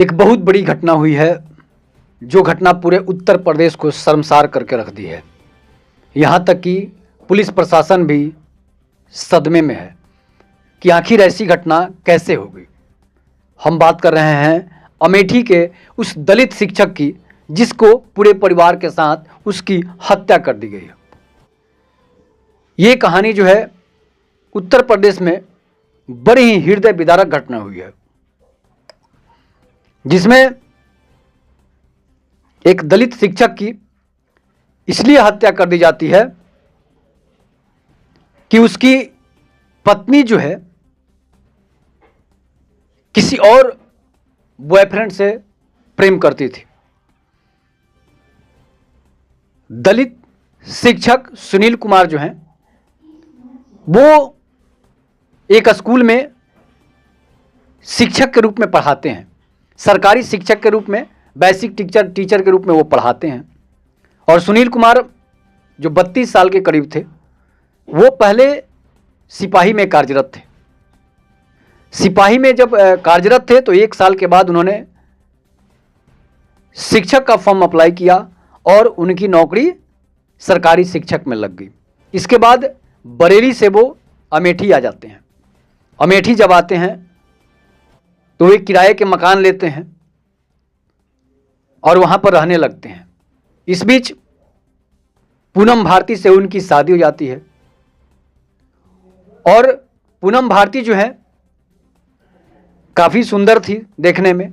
एक बहुत बड़ी घटना हुई है, जो घटना पूरे उत्तर प्रदेश को शर्मसार करके रख दी है। यहाँ तक कि पुलिस प्रशासन भी सदमे में है कि आखिर ऐसी घटना कैसे हो गई। हम बात कर रहे हैं अमेठी के उस दलित शिक्षक की, जिसको पूरे परिवार के साथ उसकी हत्या कर दी गई है। ये कहानी जो है उत्तर प्रदेश में बड़ी ही हृदय विदारक घटना हुई है, जिसमें एक दलित शिक्षक की इसलिए हत्या कर दी जाती है कि उसकी पत्नी जो है किसी और बॉयफ्रेंड से प्रेम करती थी। दलित शिक्षक सुनील कुमार जो हैं, वो एक स्कूल में शिक्षक के रूप में पढ़ाते हैं। सरकारी शिक्षक के रूप में, बेसिक टीचर के रूप में वो पढ़ाते हैं। और सुनील कुमार जो 32 साल के करीब थे, वो पहले सिपाही में कार्यरत थे। सिपाही में जब कार्यरत थे तो 1 साल के बाद उन्होंने शिक्षक का फॉर्म अप्लाई किया और उनकी नौकरी सरकारी शिक्षक में लग गई। इसके बाद बरेली से वो अमेठी आ जाते हैं। अमेठी जब आते हैं तो वे किराए के मकान लेते हैं और वहाँ पर रहने लगते हैं। इस बीच पूनम भारती से उनकी शादी हो जाती है और पूनम भारती जो है काफ़ी सुंदर थी देखने में।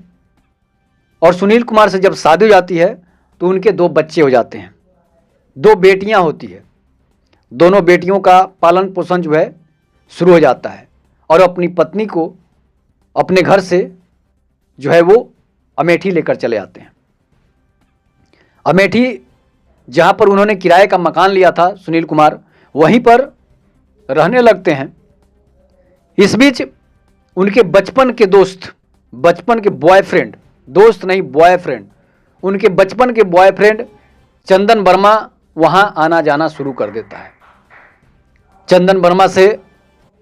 और सुनील कुमार से जब शादी हो जाती है तो उनके 2 बच्चे हो जाते हैं, 2 बेटियां होती है। दोनों बेटियों का पालन पोषण जो है शुरू हो जाता है और अपनी पत्नी को अपने घर से जो है वो अमेठी लेकर चले आते हैं। अमेठी जहाँ पर उन्होंने किराए का मकान लिया था सुनील कुमार, वहीं पर रहने लगते हैं। इस बीच उनके बचपन के दोस्त, बचपन के बॉयफ्रेंड, दोस्त नहीं बॉयफ्रेंड, उनके बचपन के बॉयफ्रेंड चंदन वर्मा वहाँ आना जाना शुरू कर देता है। चंदन वर्मा से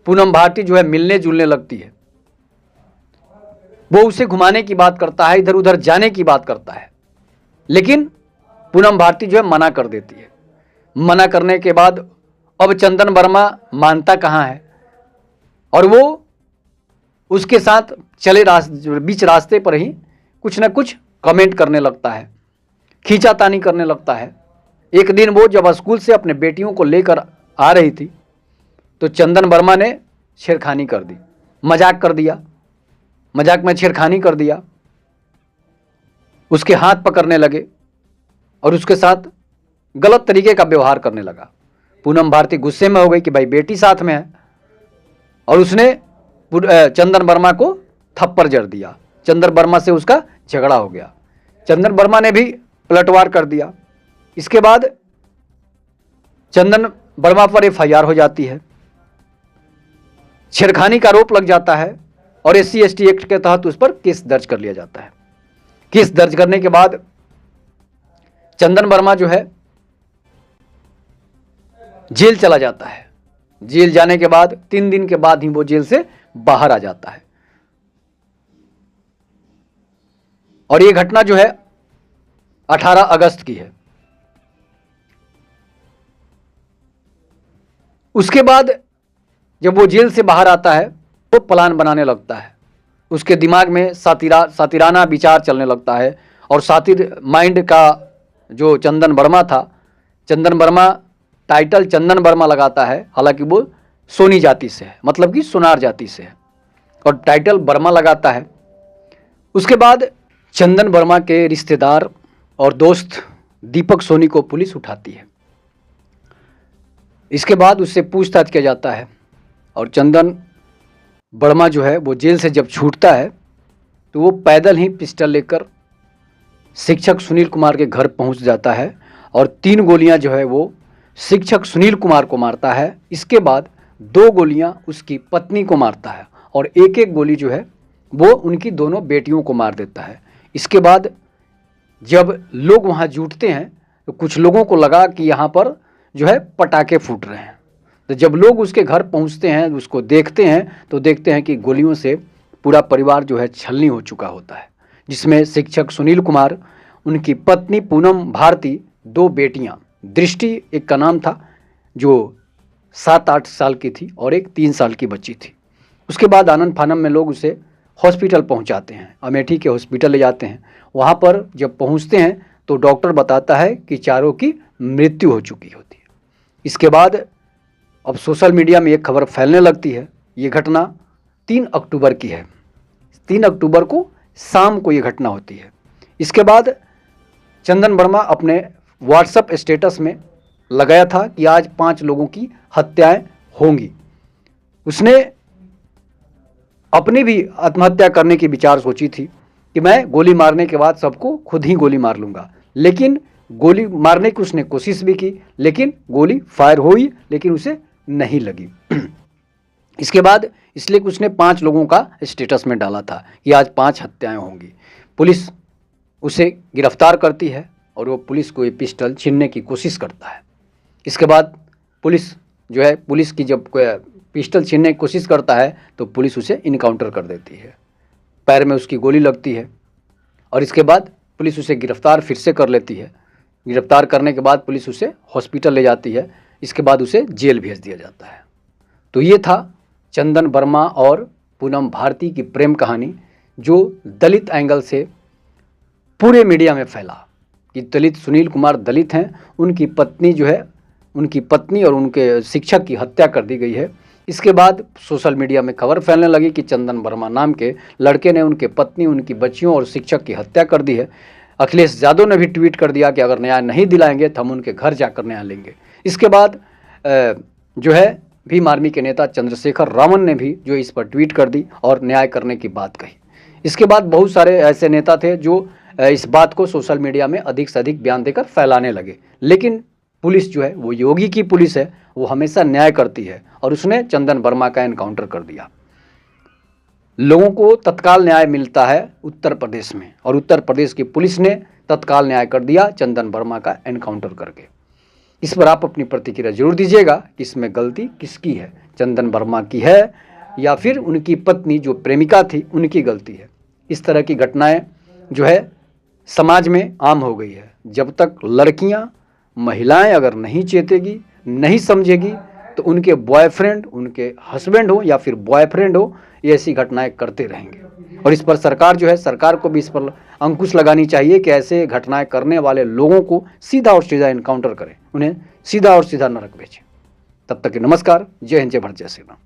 पूनम भारती जो है मिलने जुलने लगती है। वो उसे घुमाने की बात करता है, इधर उधर जाने की बात करता है, लेकिन पूनम भारती जो है मना कर देती है। मना करने के बाद अब चंदन वर्मा मानता कहाँ है और वो उसके साथ चले बीच रास्ते पर ही कुछ ना कुछ कमेंट करने लगता है, खींचातानी करने लगता है। एक दिन वो जब स्कूल से अपने बेटियों को लेकर आ रही थी तो चंदन वर्मा ने छेड़खानी कर दी, मजाक कर दिया, मजाक में छेड़खानी कर दिया। उसके हाथ पकड़ने लगे और उसके साथ गलत तरीके का व्यवहार करने लगा। पूनम भारती गुस्से में हो गई कि भाई बेटी साथ में है और उसने चंदन वर्मा को थप्पड़ जड़ दिया। चंदन वर्मा से उसका झगड़ा हो गया। चंदन वर्मा ने भी पलटवार कर दिया। इसके बाद चंदन वर्मा पर FIR हो जाती है, छेड़खानी का आरोप लग जाता है और SC ST एक्ट के तहत उस पर केस दर्ज कर लिया जाता है। केस दर्ज करने के बाद चंदन वर्मा जो है जेल चला जाता है। जेल जाने के बाद 3 दिन के बाद ही वो जेल से बाहर आ जाता है। और ये घटना जो है 18 अगस्त की है। उसके बाद जब वो जेल से बाहर आता है तो प्लान बनाने लगता है। उसके दिमाग में सातिराना विचार चलने लगता है और सातिर माइंड का जो चंदन वर्मा था, चंदन वर्मा टाइटल चंदन वर्मा लगाता है, हालांकि वो सोनी जाति से है, मतलब कि सोनार जाति से है, और टाइटल वर्मा लगाता है। उसके बाद चंदन वर्मा के रिश्तेदार और दोस्त दीपक सोनी को पुलिस उठाती है। इसके बाद उससे पूछताछ किया जाता है और चंदन वर्मा जो है वो जेल से जब छूटता है तो वो पैदल ही पिस्टल लेकर शिक्षक सुनील कुमार के घर पहुंच जाता है और 3 गोलियां जो है वो शिक्षक सुनील कुमार को मारता है। इसके बाद 2 गोलियां उसकी पत्नी को मारता है और एक गोली जो है वो उनकी दोनों बेटियों को मार देता है। इसके बाद जब लोग वहाँ जुटते हैं तो कुछ लोगों को लगा कि यहाँ पर जो है पटाखे फूट रहे हैं। तो जब लोग उसके घर पहुँचते हैं, उसको देखते हैं, तो देखते हैं कि गोलियों से पूरा परिवार जो है छलनी हो चुका होता है। जिसमें शिक्षक सुनील कुमार, उनकी पत्नी पूनम भारती, 2 बेटियां, दृष्टि एक का नाम था जो 7-8 साल की थी और एक 3 साल की बच्ची थी। उसके बाद आनन फानन में लोग उसे हॉस्पिटल पहुंचाते हैं, अमेठी के हॉस्पिटल ले जाते हैं। वहां पर जब पहुंचते हैं तो डॉक्टर बताता है कि चारों की मृत्यु हो चुकी होती है। इसके बाद अब सोशल मीडिया में एक खबर फैलने लगती है। ये घटना 3 अक्टूबर की है। 3 अक्टूबर को शाम को ये घटना होती है। इसके बाद चंदन वर्मा अपने व्हाट्सएप स्टेटस में लगाया था कि आज 5 लोगों की हत्याएं होंगी। उसने अपनी भी आत्महत्या करने की विचार सोची थी कि मैं गोली मारने के बाद सबको खुद ही गोली मार लूँगा, लेकिन गोली मारने की उसने कोशिश भी की, लेकिन गोली फायर हुई, लेकिन उसे नहीं लगी। इसके बाद इसलिए कि उसने 5 लोगों का स्टेटस में डाला था कि आज 5 हत्याएं होंगी। पुलिस उसे गिरफ्तार करती है और वो पुलिस को ये पिस्टल छीनने की कोशिश करता है। इसके बाद पुलिस की जब पिस्टल छीनने की कोशिश करता है तो पुलिस उसे इनकाउंटर कर देती है, पैर में उसकी गोली लगती है और इसके बाद पुलिस उसे गिरफ्तार फिर से कर लेती है। गिरफ्तार करने के बाद पुलिस उसे हॉस्पिटल ले जाती है। इसके बाद उसे जेल भेज दिया जाता है। तो ये था चंदन वर्मा और पूनम भारती की प्रेम कहानी, जो दलित एंगल से पूरे मीडिया में फैला कि दलित सुनील कुमार दलित हैं, उनकी पत्नी और उनके शिक्षक की हत्या कर दी गई है। इसके बाद सोशल मीडिया में खबर फैलने लगी कि चंदन वर्मा नाम के लड़के ने उनके पत्नी, उनकी बच्चियों और शिक्षक की हत्या कर दी है। अखिलेश यादव ने भी ट्वीट कर दिया कि अगर न्याय नहीं दिलाएंगे तो हम उनके घर जाकर न्याय लेंगे। इसके बाद भीम आर्मी के नेता चंद्रशेखर रावण ने भी इस पर ट्वीट कर दी और न्याय करने की बात कही। इसके बाद बहुत सारे ऐसे नेता थे जो इस बात को सोशल मीडिया में अधिक से अधिक बयान देकर फैलाने लगे, लेकिन पुलिस वो योगी की पुलिस है, वो हमेशा न्याय करती है और उसने चंदन वर्मा का एनकाउंटर कर दिया। लोगों को तत्काल न्याय मिलता है उत्तर प्रदेश में, और उत्तर प्रदेश की पुलिस ने तत्काल न्याय कर दिया चंदन वर्मा का एनकाउंटर करके। इस पर आप अपनी प्रतिक्रिया जरूर दीजिएगा कि इसमें गलती किसकी है, चंदन वर्मा की है या फिर उनकी पत्नी जो प्रेमिका थी उनकी गलती है। इस तरह की घटनाएं समाज में आम हो गई है। जब तक लड़कियां, महिलाएं अगर नहीं चेतेगी, नहीं समझेगी, तो उनके बॉयफ्रेंड, उनके हस्बैंड हो या फिर बॉयफ्रेंड हो, ये ऐसी घटनाएं करते रहेंगे। और इस पर सरकार को भी इस पर अंकुश लगानी चाहिए कि ऐसे घटनाएं करने वाले लोगों को सीधा और सीधा इनकाउंटर करें, उन्हें सीधा और सीधा नरक भेजें। तब तक के नमस्कार। जय हिंद, जय भारत, जय श्री राम।